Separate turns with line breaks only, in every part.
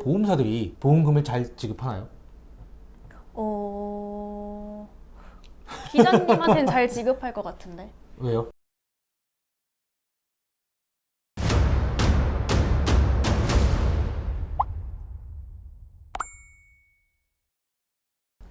보험사들이 보험금을 잘 지급하나요?
기자님한테는 잘 지급할 것 같은데.
왜요?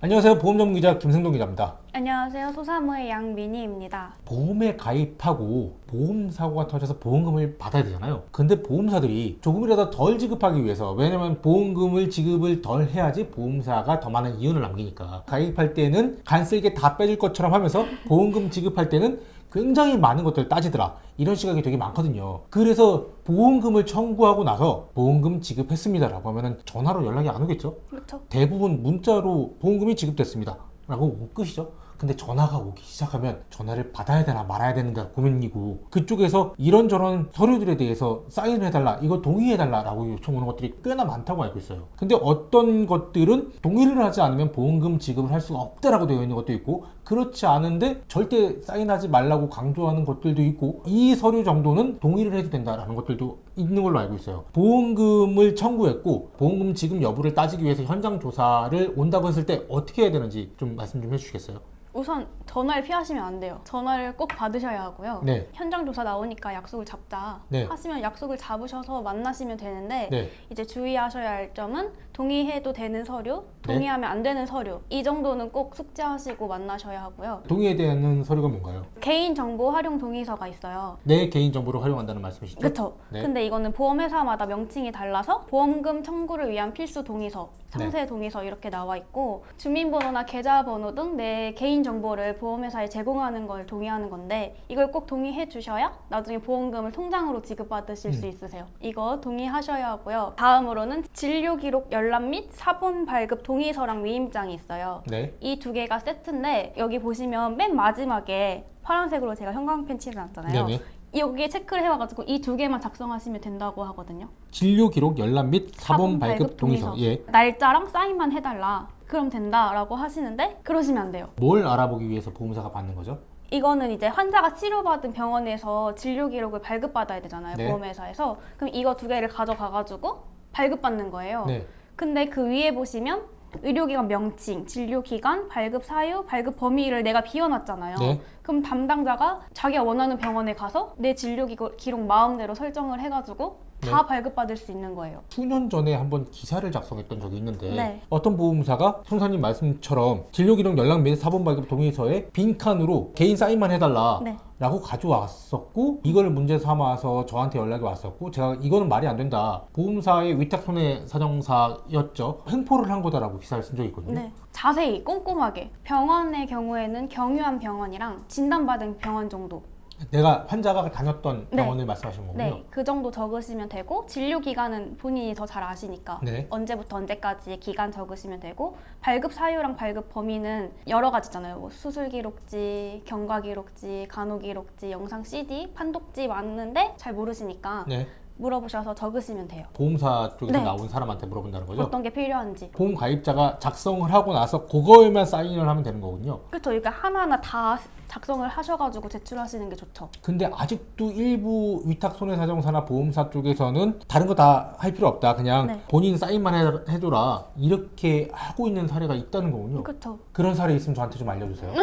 안녕하세요. 보험 전문 기자 김승동 기자입니다.
안녕하세요. 소사무의 양민희입니다.
보험에 가입하고 보험 사고가 터져서 보험금을 받아야 되잖아요. 근데 보험사들이 조금이라도 덜 지급하기 위해서, 왜냐면 보험금을 지급을 덜 해야지 보험사가 더 많은 이윤을 남기니까, 가입할 때는 간쓸게 다 빼줄 것처럼 하면서 보험금 지급할 때는 굉장히 많은 것들을 따지더라, 이런 시각이 되게 많거든요. 그래서 보험금을 청구하고 나서 보험금 지급했습니다 라고 하면은 전화로 연락이 안 오겠죠.
그렇죠.
대부분 문자로 보험금이 지급됐습니다 라고 오고 끝이죠. 근데 전화가 오기 시작하면 전화를 받아야 되나 말아야 되는가 고민이고, 그쪽에서 이런저런 서류들에 대해서 사인을 해달라, 이거 동의해달라 라고 요청 오는 것들이 꽤나 많다고 알고 있어요. 근데 어떤 것들은 동의를 하지 않으면 보험금 지급을 할 수가 없다라고 되어 있는 것도 있고, 그렇지 않은데 절대 사인하지 말라고 강조하는 것들도 있고, 이 서류 정도는 동의를 해도 된다라는 것들도 있는 걸로 알고 있어요. 보험금을 청구했고 보험금 지급 여부를 따지기 위해서 현장 조사를 온다고 했을 때 어떻게 해야 되는지 좀 말씀 좀 해주시겠어요?
우선 전화를 피하시면 안 돼요. 전화를 꼭 받으셔야 하고요.
네.
현장 조사 나오니까 약속을 잡자
네.
하시면 약속을 잡으셔서 만나시면 되는데,
네.
이제 주의하셔야 할 점은 동의해도 되는 서류,
네.
동의하면 안 되는 서류, 이 정도는 꼭 숙지하시고 만나셔야 하고요.
동의에 대한 서류가 뭔가요?
개인정보 활용 동의서가 있어요.
내 개인정보를 활용한다는 말씀이시죠?
그렇죠.
네.
근데 이거는 보험회사마다 명칭이 달라서 보험금 청구를 위한 필수 동의서, 상세 동의서 이렇게 나와 있고, 주민번호나 계좌번호 등 내 개인정보를 보험회사에 제공하는 걸 동의하는 건데, 이걸 꼭 동의해 주셔야 나중에 보험금을 통장으로 지급받으실 수 있으세요. 이거 동의하셔야 하고요. 다음으로는 진료기록 열람 및 사본 발급 동의서랑 위임장이 있어요.
네.
이 두 개가 세트인데, 여기 보시면 맨 마지막에 파란색으로 제가 형광펜 칠해놨잖아요.
네네.
여기에 체크를 해와가지고 이 두 개만 작성하시면 된다고 하거든요.
진료 기록 열람 및 사본 발급 동의서. 예.
날짜랑 사인만 해달라, 그럼 된다라고 하시는데, 그러시면 안 돼요.
뭘 알아보기 위해서 보험사가 받는 거죠?
이거는 이제 환자가 치료받은 병원에서 진료 기록을 발급받아야 되잖아요.
네.
보험회사에서. 그럼 이거 두 개를 가져가가지고 발급받는 거예요.
네.
근데 그 위에 보시면 의료기관 명칭, 진료기간, 발급 사유, 발급 범위를 내가 비워놨잖아요.
네.
그럼 담당자가 자기가 원하는 병원에 가서 내 진료 기록 마음대로 설정을 해가지고 다 발급받을 수 있는 거예요.
수년 전에 한번 기사를 작성했던 적이 있는데,
네.
어떤 보험사가 송사님 말씀처럼 진료기록 열람 및 사본 발급 동의서에 빈칸으로 개인 사인만 해달라
네.
라고 가져왔었고, 이걸 문제 삼아서 저한테 연락이 왔었고, 제가 이거는 말이 안 된다, 보험사의 위탁 손해사정사였죠, 횡포를 한 거다라고 기사를 쓴 적이 있거든요.
네. 자세히 꼼꼼하게, 병원의 경우에는 경유한 병원이랑 진단받은 병원 정도,
내가 환자가 다녔던
네.
병원을 말씀하시는 거군요.
네, 그 정도 적으시면 되고, 진료 기간은 본인이 더 잘 아시니까
네.
언제부터 언제까지의 기간 적으시면 되고, 발급 사유랑 발급 범위는 여러 가지잖아요. 뭐 수술 기록지, 경과 기록지, 간호 기록지, 영상 CD, 판독지 많은데 잘 모르시니까
네.
물어보셔서 적으시면 돼요.
보험사 쪽에서
네.
나온 사람한테 물어본다는 거죠?
어떤 게 필요한지.
보험 가입자가 작성을 하고 나서 그거에만 사인을 하면 되는 거군요.
그렇죠. 이렇게 하나하나 다 작성을 하셔가지고 제출하시는 게 좋죠.
근데 아직도 일부 위탁 손해사정사나 보험사 쪽에서는 다른 거 다 할 필요 없다, 그냥
네.
본인 사인만 해줘라, 이렇게 하고 있는 사례가 있다는 거군요.
그렇죠.
그런 사례 있으면 저한테 좀 알려주세요.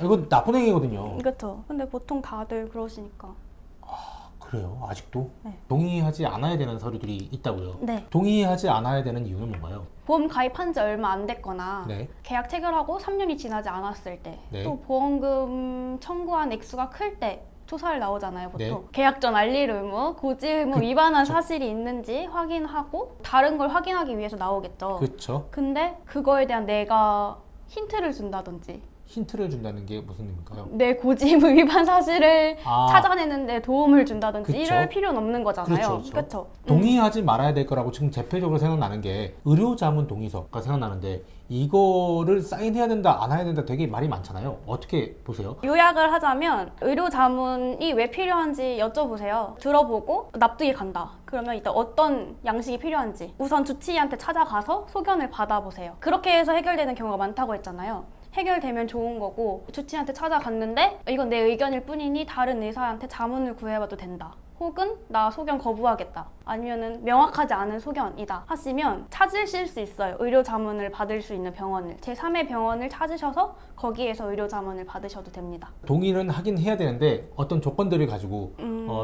이건 나쁜 행위거든요.
그렇죠. 근데 보통 다들 그러시니까.
그래요? 아직도?
네.
동의하지 않아야 되는 서류들이 있다고요?
네.
동의하지 않아야 되는 이유는 뭔가요?
보험 가입한 지 얼마 안 됐거나,
네.
계약 체결하고 3년이 지나지 않았을 때,
네.
또 보험금 청구한 액수가 클 때 조사를 나오잖아요, 보통.
네.
계약 전 알릴 의무, 고지 의무 위반한 사실이 있는지 확인하고, 다른 걸 확인하기 위해서 나오겠죠.
그렇죠.
근데 그거에 대한 내가 힌트를 준다든지,
힌트를 준다는 게 무슨 의미일까요?
내 고지 의무 위반 사실을
아.
찾아내는 데 도움을 준다든지,
그쵸.
이럴 필요는 없는 거잖아요.
그렇죠.
그쵸?
동의하지 말아야 될 거라고 지금 대표적으로 생각나는 게 의료자문 동의서가 생각나는데, 이거를 사인해야 된다 안 해야 된다 되게 말이 많잖아요. 어떻게 보세요?
요약을 하자면, 의료 자문이 왜 필요한지 여쭤보세요. 들어보고 납득이 간다. 그러면 일단 어떤 양식이 필요한지 우선 주치의한테 찾아가서 소견을 받아보세요. 그렇게 해서 해결되는 경우가 많다고 했잖아요. 해결되면 좋은 거고, 주치의한테 찾아갔는데 이건 내 의견일 뿐이니 다른 의사한테 자문을 구해봐도 된다. 혹은 나 소견 거부하겠다 아니면은 명확하지 않은 소견이다 하시면 찾으실 수 있어요. 의료 자문을 받을 수 있는 병원을 제3의 병원을 찾으셔서 거기에서 의료 자문을 받으셔도 됩니다.
동의는 하긴 해야 되는데 어떤 조건들을 가지고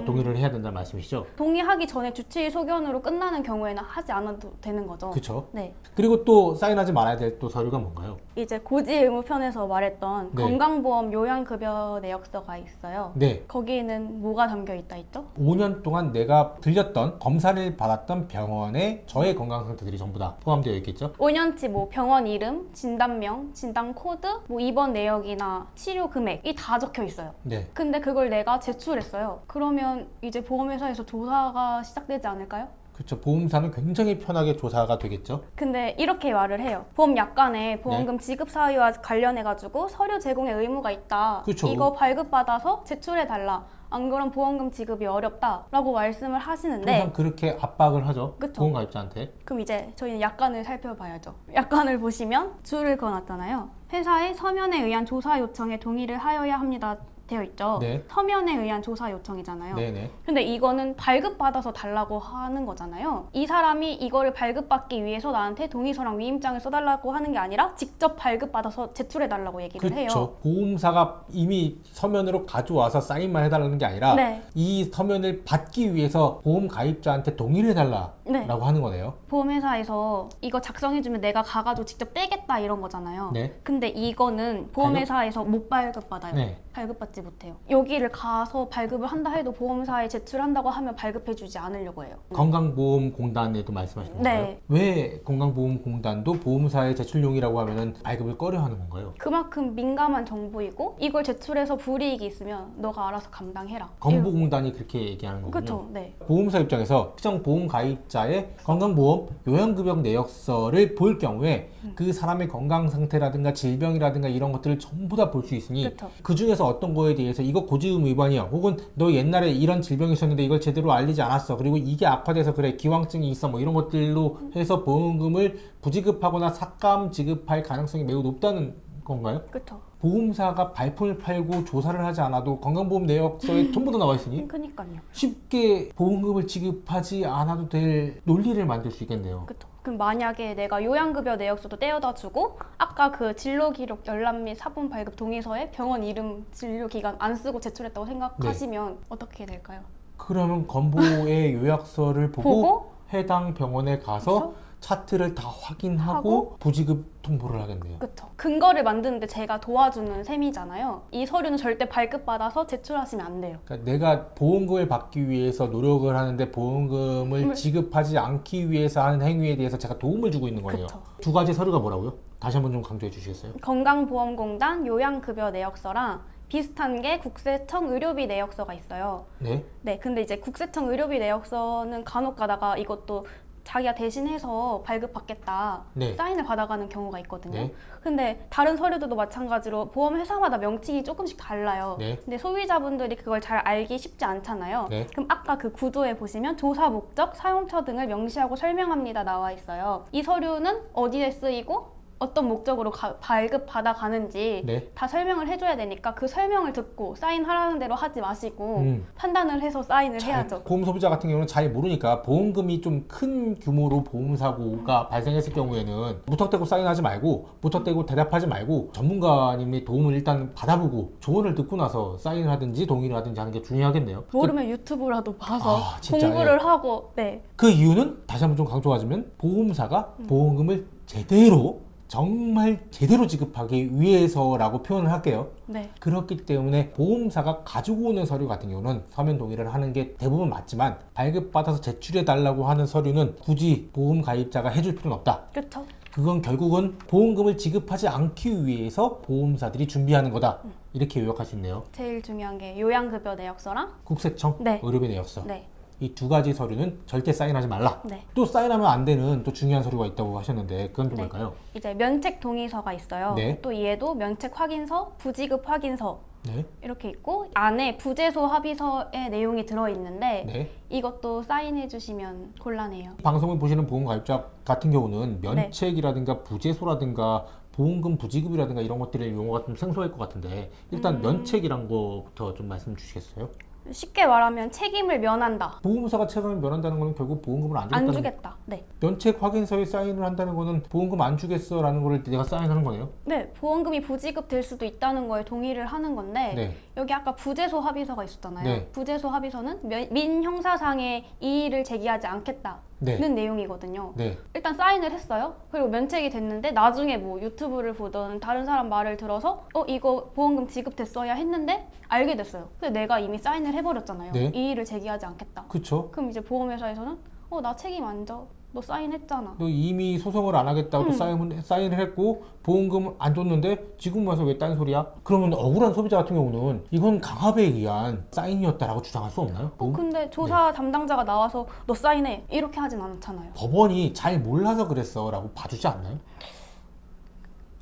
동의를 해야 된다는 말씀이시죠?
동의하기 전에 주치의 소견으로 끝나는 경우에는 하지 않아도 되는 거죠.
그렇죠.
네.
그리고 또 사인하지 말아야 될 또 서류가 뭔가요?
이제 고지 의무 편에서 말했던
네.
건강보험 요양급여 내역서가 있어요.
네.
거기에는 뭐가 담겨 있다 했죠?
5년 동안 내가 들렸던 검사를 받았던 병원의 저의 건강 상태들이 전부 다 포함되어 있겠죠?
5년치 뭐 병원 이름, 진단명, 진단 코드, 뭐 입원 내역이나 치료 금액이 다 적혀 있어요.
네.
근데 그걸 내가 제출했어요. 그러면 이제 보험회사에서 조사가 시작되지 않을까요?
그렇죠. 보험사는 굉장히 편하게 조사가 되겠죠?
근데 이렇게 말을 해요. 보험약관에 보험금 지급 사유와 관련해가지고 서류 제공의 의무가 있다.
그쵸.
이거 발급받아서 제출해달라. 안 그럼 보험금 지급이 어렵다라고 말씀을 하시는데
항상 그렇게 압박을 하죠.
그쵸.
보험가입자한테.
그럼 이제 저희는 약관을 살펴봐야죠. 약관을 보시면 줄을 그어놨잖아요. 회사의 서면에 의한 조사 요청에 동의를 하여야 합니다. 되어 있죠.
네.
서면에 의한 조사 요청이잖아요.
네네.
근데 이거는 발급받아서 달라고 하는 거잖아요. 이 사람이 이거를 발급받기 위해서 나한테 동의서랑 위임장을 써달라고 하는 게 아니라 직접 발급받아서 제출해달라고 얘기를 해요.
그렇죠. 보험사가 이미 서면으로 가져와서 사인만 해달라는 게 아니라
네.
이 서면을 받기 위해서 보험 가입자한테 동의를 해달라고
네.
하는 거네요.
보험회사에서 이거 작성해주면 내가 가가지고 직접 떼겠다 이런 거잖아요.
네.
근데 이거는 보험회사에서 못 발급받아요.
네.
발급받지 못해요. 여기를 가서 발급을 한다 해도 보험사에 제출한다고 하면 발급해주지 않으려고 해요.
건강보험공단에도 말씀하시는 건가요?
네.
왜 건강보험공단도 보험사의 제출용이라고 하면은 발급을 꺼려하는 건가요?
그만큼 민감한 정보이고 이걸 제출해서 불이익이 있으면 너가 알아서 감당해라.
건보공단이 그렇게 얘기하는 거군요.
그렇죠. 네.
보험사 입장에서 특정 보험 가입자의 건강보험 요양급여 내역서를 볼 경우에 그 사람의 건강 상태라든가 질병이라든가 이런 것들을 전부 다 볼 수 있으니
그렇죠.
그 중에서 어떤 거에 대해서 이거 고지의무 위반이야 혹은 너 옛날에 이런 질병이 있었는데 이걸 제대로 알리지 않았어 그리고 이게 악화돼서 그래 기왕증이 있어 뭐 이런 것들로 해서 보험금을 부지급하거나 삭감 지급할 가능성이 매우 높다는 건가요?
그렇죠.
보험사가 발품을 팔고 조사를 하지 않아도 건강보험 내역서에 전부 다 나와 있으니
그니까요.
쉽게 보험금을 지급하지 않아도 될 논리를 만들 수 있겠네요.
그렇죠. 그럼 만약에 내가 요양급여 내역서도 떼어다 주고 아까 그 진료기록 열람 및 사본 발급 동의서에 병원 이름 진료기간 안 쓰고 제출했다고 생각하시면 어떻게 될까요?
그러면 건보의 요약서를 보고 해당 병원에 가서
그쵸?
차트를 다 확인하고
하고?
부지급 통보를 하겠네요.
그렇죠. 근거를 만드는데 제가 도와주는 셈이잖아요. 이 서류는 절대 발급받아서 제출하시면 안 돼요.
그러니까 내가 보험금을 받기 위해서 노력을 하는데 보험금을 지급하지 않기 위해서 하는 행위에 대해서 제가 도움을 주고 있는 거네요.
그쵸.
두 가지 서류가 뭐라고요? 다시 한번 좀 강조해 주시겠어요?
건강보험공단 요양급여 내역서랑 비슷한 게 국세청 의료비 내역서가 있어요.
네.
네, 근데 이제 국세청 의료비 내역서는 간혹 가다가 이것도 자기가 대신해서 발급받겠다
네.
사인을 받아가는 경우가 있거든요.
네.
근데 다른 서류들도 마찬가지로 보험회사마다 명칭이 조금씩 달라요.
네.
근데 소비자분들이 그걸 잘 알기 쉽지 않잖아요.
네.
그럼 아까 그 구조에 보시면 조사 목적, 사용처 등을 명시하고 설명합니다 나와 있어요. 이 서류는 어디에 쓰이고 어떤 목적으로 발급받아 가는지
네.
다 설명을 해줘야 되니까 그 설명을 듣고 사인하라는 대로 하지 마시고 판단을 해서 사인을 해야죠.
보험 소비자 같은 경우는 잘 모르니까 보험금이 좀 큰 규모로 보험사고가 발생했을 경우에는 무턱대고 사인하지 말고 무턱대고 대답하지 말고 전문가님의 도움을 일단 받아보고 조언을 듣고 나서 사인을 하든지 동의를 하든지 하는 게 중요하겠네요.
모르면 유튜브라도 봐서
진짜,
공부를 하고 네.
그 이유는 다시 한번 좀 강조하자면 보험사가 보험금을 제대로 정말 제대로 지급하기 위해서라고 표현을 할게요.
네.
그렇기 때문에 보험사가 가지고 오는 서류 같은 경우는 서면 동의를 하는 게 대부분 맞지만 발급받아서 제출해 달라고 하는 서류는 굳이 보험 가입자가 해줄 필요는 없다.
그렇죠.
그건 결국은 보험금을 지급하지 않기 위해서 보험사들이 준비하는 거다. 이렇게 요약할 수 있네요.
제일 중요한 게 요양급여 내역서랑
국세청
네.
의료비 내역서.
네.
이 두 가지 서류는 절대 사인하지 말라.
네.
또 사인하면 안 되는 또 중요한 서류가 있다고 하셨는데 그건 또
네.
뭘까요?
이제 면책 동의서가 있어요.
네.
또 얘도 면책 확인서, 부지급 확인서
네.
이렇게 있고 안에 부재소 합의서의 내용이 들어있는데
네.
이것도 사인해 주시면 곤란해요.
방송을 보시는 보험 가입자 같은 경우는 면책이라든가 부재소라든가 보험금 부지급이라든가 이런 것들의 용어가 좀 생소할 것 같은데 일단 면책이란 거부터 좀 말씀 주시겠어요?
쉽게 말하면 책임을 면한다.
보험사가 책임을 면한다는 거는 결국 보험금을 안
안
주겠다는
주겠다. 네.
면책 확인서에 사인을 한다는 거는 보험금 안 주겠어라는 거를 내가 사인하는 거네요.
네, 보험금이 부지급될 수도 있다는 거에 동의를 하는 건데
네.
여기 아까 부재소 합의서가 있었잖아요.
네.
부재소 합의서는 민형사상의 이의를 제기하지 않겠다는
네.
내용이거든요.
네.
일단 사인을 했어요. 그리고 면책이 됐는데 나중에 뭐 유튜브를 보던 다른 사람 말을 들어서 이거 보험금 지급됐어야 했는데 알게 됐어요. 근데 내가 이미 사인을 해버렸잖아요.
네.
이의를 제기하지 않겠다.
그쵸.
그럼 이제 보험회사에서는 나 책임 안 져. 너 사인했잖아.
너 이미 소송을 안 하겠다고 또 사인을 했고 보험금 안 줬는데 지금 와서 왜 딴 소리야? 그러면 억울한 소비자 같은 경우는 이건 강압에 의한 사인이었다라고 주장할 수 없나요?
근데 조사 담당자가 나와서 너 사인해. 이렇게 하진 않잖아요.
법원이 잘 몰라서 그랬어 라고 봐주지 않나요?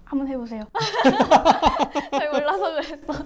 한번 해보세요. 잘 몰라서 그랬어.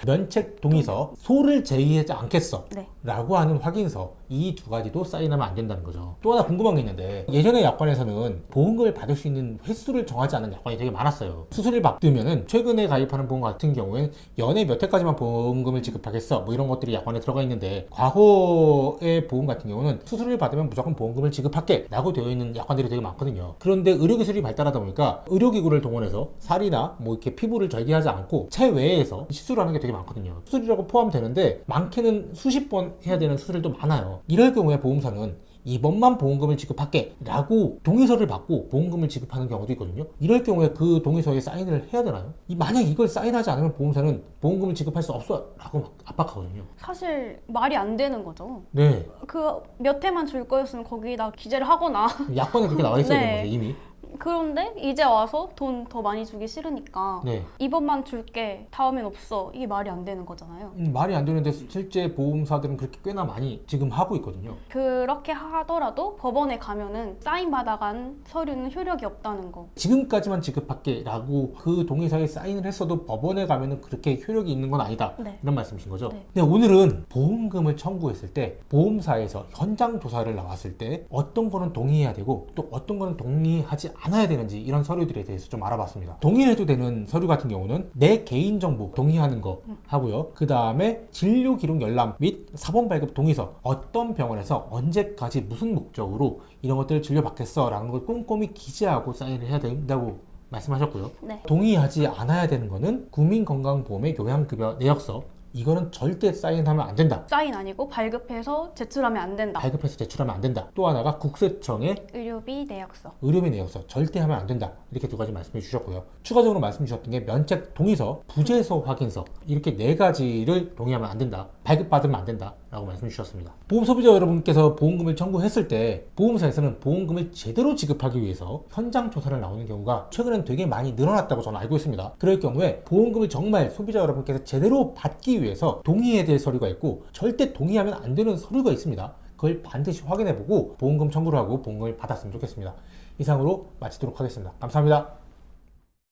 면책 동의서, 소를 제의하지 않겠어
네.
라고 하는 확인서, 이 두 가지도 사인하면 안 된다는 거죠. 또 하나 궁금한 게 있는데 예전에 약관에서는 보험금을 받을 수 있는 횟수를 정하지 않은 약관이 되게 많았어요. 수술을 받으면은 최근에 가입하는 보험 같은 경우에는 연에 몇 회까지만 보험금을 지급하겠어 뭐 이런 것들이 약관에 들어가 있는데 과거의 보험 같은 경우는 수술을 받으면 무조건 보험금을 지급할게 라고 되어 있는 약관들이 되게 많거든요. 그런데 의료기술이 발달하다 보니까 의료기구를 동원해서 살이나 뭐 이렇게 피부를 절개하지 않고 체외에서 시술하는 게 되게 많거든요. 수술이라고 포함되는데 많게는 수십 번 해야 되는 수술도 많아요. 이럴 경우에 보험사는 이번만 보험금을 지급할게 라고 동의서를 받고 보험금을 지급하는 경우도 있거든요. 이럴 경우에 그 동의서에 사인을 해야 되나요? 만약 이걸 사인하지 않으면 보험사는 보험금을 지급할 수 없어 라고 막 압박하거든요.
사실 말이 안 되는 거죠.
네.
그 몇 회만 줄 거였으면 거기다 기재를 하거나.
약관에 그렇게 나와 있어야
네.
되는 거죠 이미.
그런데 이제 와서 돈 더 많이 주기 싫으니까
네.
이번만 줄게 다음엔 없어. 이게 말이 안 되는 거잖아요.
말이 안 되는데 실제 보험사들은 그렇게 꽤나 많이 지금 하고 있거든요.
그렇게 하더라도 법원에 가면은 사인 받아간 서류는 효력이 없다는 거.
지금까지만 지급할게 라고 그 동의서에 사인을 했어도 법원에 가면은 그렇게 효력이 있는 건 아니다.
네.
이런 말씀이신 거죠?
네.
네, 오늘은 보험금을 청구했을 때 보험사에서 현장 조사를 나왔을 때 어떤 거는 동의해야 되고 또 어떤 거는 동의하지 않아야 되는지 이런 서류들에 대해서 좀 알아봤습니다. 동의해도 되는 서류 같은 경우는 내 개인정보 동의하는 거 하고요. 그 다음에 진료기록 열람 및 사본 발급 동의서, 어떤 병원에서 언제까지 무슨 목적으로 이런 것들을 진료받겠어 라는 걸 꼼꼼히 기재하고 사인을 해야 된다고 말씀하셨고요.
네.
동의하지 않아야 되는 거는 국민건강보험의 요양급여 내역서, 이거는 절대 사인하면 안 된다.
사인 아니고 발급해서 제출하면 안 된다.
발급해서 제출하면 안 된다. 또 하나가 국세청의
의료비 내역서.
의료비 내역서 절대 하면 안 된다. 이렇게 두 가지 말씀해 주셨고요. 추가적으로 말씀 주셨던 게 면책 동의서, 부재소 확인서, 이렇게 네 가지를 동의하면 안 된다. 발급받으면 안 된다 라고 말씀 주셨습니다. 보험 소비자 여러분께서 보험금을 청구했을 때 보험사에서는 보험금을 제대로 지급하기 위해서 현장 조사를 나오는 경우가 최근엔 되게 많이 늘어났다고 저는 알고 있습니다. 그럴 경우에 보험금을 정말 소비자 여러분께서 제대로 받기 위해서 동의해야 될 서류가 있고 절대 동의하면 안 되는 서류가 있습니다. 그걸 반드시 확인해보고 보험금 청구를 하고 보험금을 받았으면 좋겠습니다. 이상으로 마치도록 하겠습니다. 감사합니다.